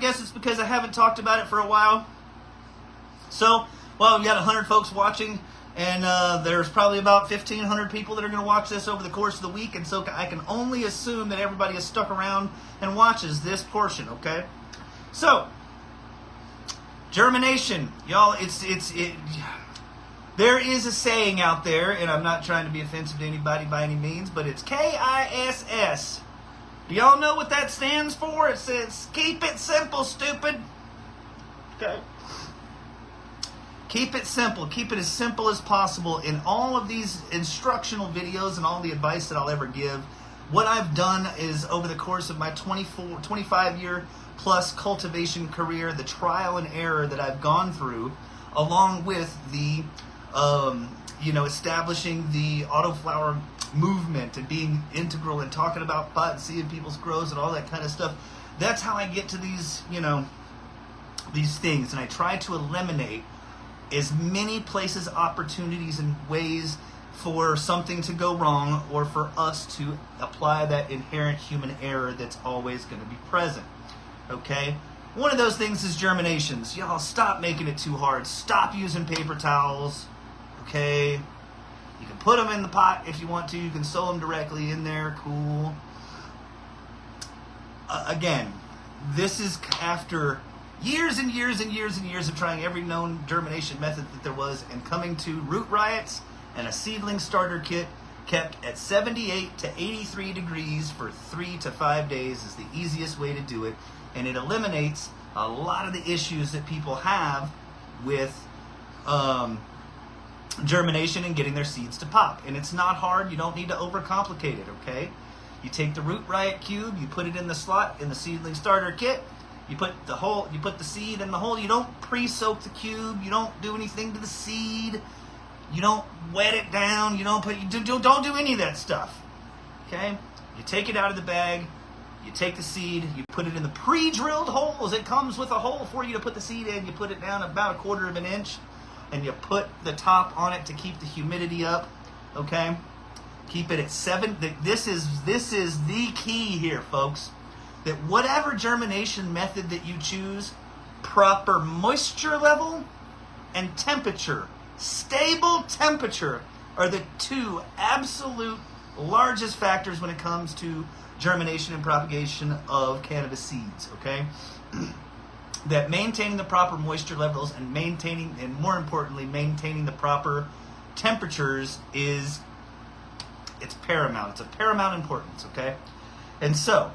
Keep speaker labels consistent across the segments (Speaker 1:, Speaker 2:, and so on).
Speaker 1: guess it's because I haven't talked about it for a while. So, well, we got 100 folks watching, and there's probably about 1,500 people that are going to watch this over the course of the week, and so I can only assume that everybody is stuck around and watches this portion, okay? So, germination, y'all, there is a saying out there, and I'm not trying to be offensive to anybody by any means, but it's KISS. Do y'all know what that stands for? It says, keep it simple, stupid. Okay. Keep it simple. Keep it as simple as possible. In all of these instructional videos and all the advice that I'll ever give, what I've done is over the course of my 25-year plus cultivation career, the trial and error that I've gone through, along with the establishing the autoflower movement and being integral and talking about pot and seeing people's grows and all that kind of stuff. That's how I get to these, these things. And I try to eliminate as many places, opportunities, and ways for something to go wrong or for us to apply that inherent human error that's always going to be present. Okay? One of those things is germinations. Y'all, stop making it too hard. Stop using paper towels. Okay? You can put them in the pot if you want to. You can sow them directly in there. Cool. Again, this is after years and years and years and years of trying every known germination method that there was and coming to root riots and a seedling starter kit kept at 78 to 83 degrees for 3 to 5 days is the easiest way to do it. And it eliminates a lot of the issues that people have with germination and getting their seeds to pop. And it's not hard. You don't need to overcomplicate it, okay? You take the root riot cube, you put it in the slot in the seedling starter kit. You put the seed in the hole. You don't pre-soak the cube. You don't do anything to the seed. You don't wet it down. You don't do any of that stuff. Okay? You take it out of the bag. You take the seed. You put it in the pre-drilled holes. It comes with a hole for you to put the seed in. You put it down about 1/4 of an inch, and you put the top on it to keep the humidity up. Okay? Keep it at 7. This is the key here, folks. That whatever germination method that you choose, proper moisture level and temperature, stable temperature, are the two absolute largest factors when it comes to germination and propagation of cannabis seeds, okay? That maintaining the proper moisture levels and more importantly, maintaining the proper temperatures it's paramount. It's of paramount importance, okay? And so,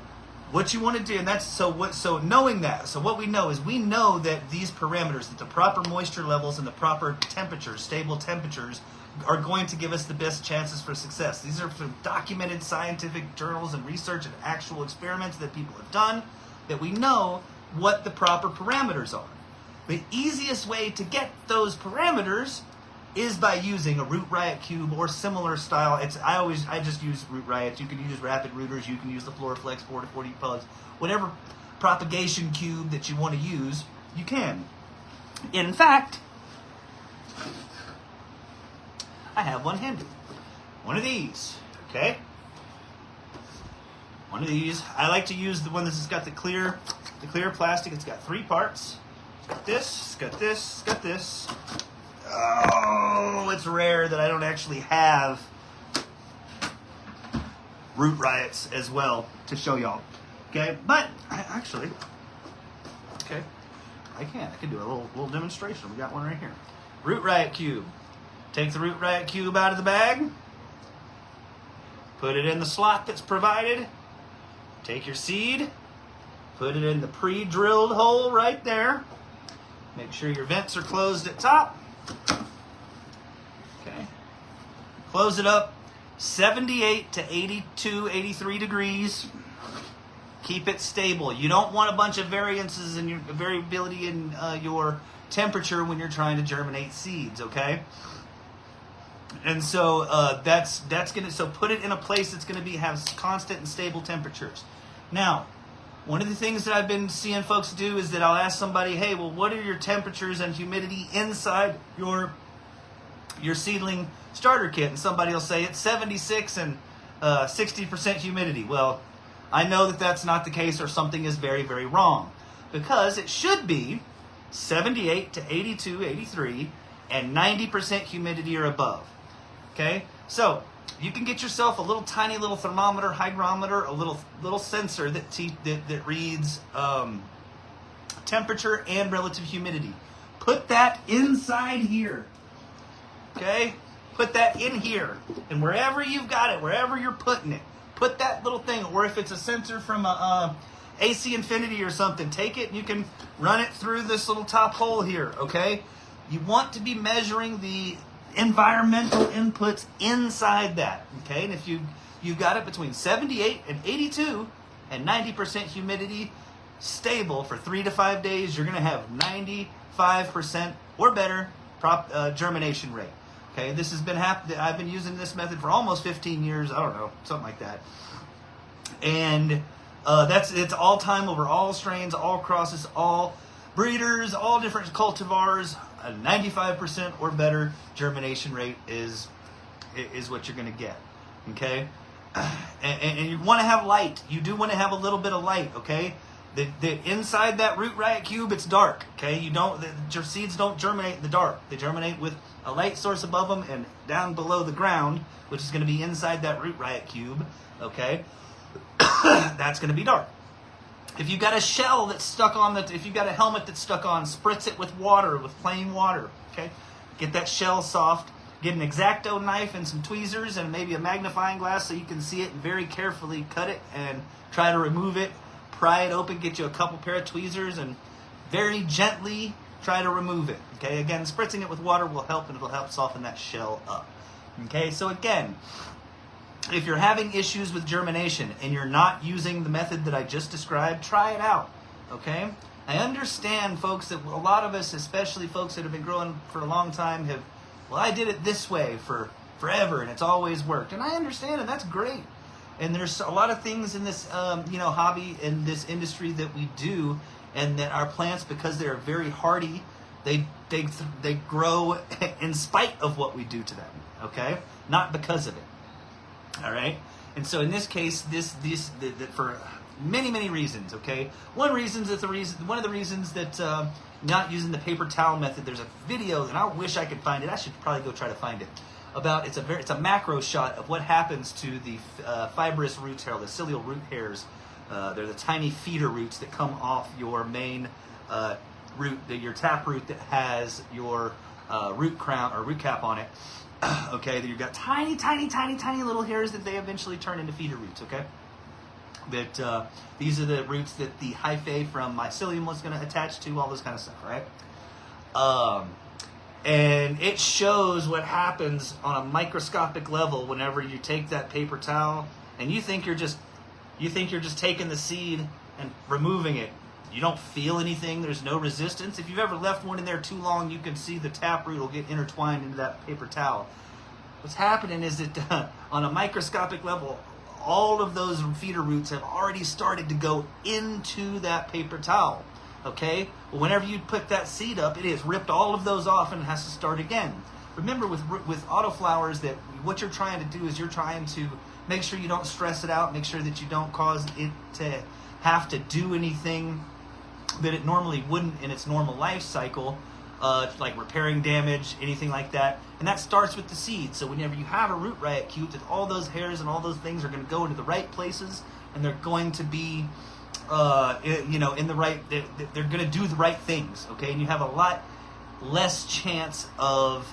Speaker 1: what you want to do, and that's so knowing that, so what we know is we know that these parameters, that the proper moisture levels and the proper temperatures, stable temperatures, are going to give us the best chances for success. These are from documented scientific journals and research and actual experiments that people have done, that we know what the proper parameters are. The easiest way to get those parameters is by using a root riot cube or similar style. I just use root riots. You can use rapid rooters. You can use the Floraflex 4 to 40 plugs. Whatever propagation cube that you want to use, you can. In fact, I have one handy. One of these, okay? One of these. I like to use the one that's got the clear plastic. It's got 3 parts. It's got this, it's got this, it's got this. Oh, it's rare that I don't actually have root riots as well to show y'all. Okay, but I can do a little demonstration. We got one right here. Root riot cube. Take the root riot cube out of the bag. Put it in the slot that's provided. Take your seed. Put it in the pre-drilled hole right there. Make sure your vents are closed at top. Okay. Close it up 78 to 82, 83 degrees. Keep it stable. You don't want a bunch of variances in your variability in your temperature when you're trying to germinate seeds, okay? And so that's gonna, so put it in a place that's gonna have constant and stable temperatures. Now, one of the things that I've been seeing folks do is that I'll ask somebody, hey, well, what are your temperatures and humidity inside your seedling starter kit? And somebody will say it's 76 and 60% humidity. Well, I know that that's not the case, or something is very, very wrong. because it should be 78 to 82, 83, and 90% humidity or above. Okay, so you can get yourself a little tiny little thermometer, hygrometer, a little sensor that reads temperature and relative humidity. Put that inside here. Okay, put that in here, and wherever you've got it, wherever you're putting it, put that little thing. Or if it's a sensor from a AC Infinity or something, take it and you can run it through this little top hole here. Okay, you want to be measuring the environmental inputs inside that. Okay, and if you've got it between 78 and 82 and 90% humidity, stable for 3 to 5 days, you're going to have 95% or better germination rate. Okay, this has been happening. I've been using this method for almost 15 years. I don't know, something like that. And it's all time over all strains, all crosses, all breeders, all different cultivars. A 95% or better germination rate is what you're going to get. Okay, and you want to have light. You do want to have a little bit of light. Okay. The inside that root riot cube, it's dark. Okay, your seeds don't germinate in the dark. They germinate with a light source above them and down below the ground, which is going to be inside that root riot cube. Okay, that's going to be dark. If you've got a shell that's stuck on if you've got a helmet that's stuck on, spritz it with water, with plain water. Okay, get that shell soft. Get an X-Acto knife and some tweezers and maybe a magnifying glass so you can see it, and very carefully cut it and try to remove it. Pry it open, get you a couple pair of tweezers, and very gently try to remove it. Okay, again, spritzing it with water will help, and it'll help soften that shell up. Okay, so again, if you're having issues with germination and you're not using the method that I just described, try it out. Okay, I understand, folks, that a lot of us, especially folks that have been growing for a long time, I did it this way for forever and it's always worked, and I understand, and that's great. And there's a lot of things in this, hobby, in this industry that we do, and that our plants, because they're very hardy, they grow in spite of what we do to them. Okay, not because of it. All right. And so in this case, for many reasons. Okay, one of the reasons that not using the paper towel method. There's a video, and I wish I could find it. I should probably go try to find it. About it's a macro shot of what happens to the fibrous roots hair, the cilial root hairs. They're the tiny feeder roots that come off your main root, your tap root that has your root crown or root cap on it. Okay, that you've got tiny little hairs that they eventually turn into feeder roots. Okay, that these are the roots that the hyphae from mycelium was going to attach to, all this kind of stuff, right? And it shows what happens on a microscopic level whenever you take that paper towel and you think you're just taking the seed and removing it. You don't feel anything. There's no resistance. If you've ever left one in there too long, you can see the taproot will get intertwined into that paper towel. What's happening is that on a microscopic level, all of those feeder roots have already started to go into that paper towel. Okay? Well, whenever you put that seed up, it has ripped all of those off and it has to start again. Remember, with autoflowers, that what you're trying to do is you're trying to make sure you don't stress it out, make sure that you don't cause it to have to do anything that it normally wouldn't in its normal life cycle, like repairing damage, anything like that. And that starts with the seed. So whenever you have a root riot cube, that all those hairs and all those things are going to go into the right places, and they're going to be in the right, they're going to do the right things, okay? And you have a lot less chance of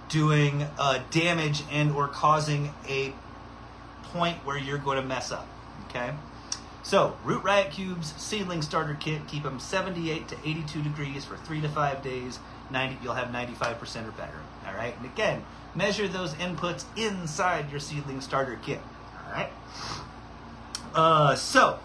Speaker 1: doing damage and or causing a point where you're going to mess up, okay? So, root riot cubes, seedling starter kit, keep them 78 to 82 degrees for 3 to 5 days. You'll have 95% or better, all right? And again, measure those inputs inside your seedling starter kit. All right. So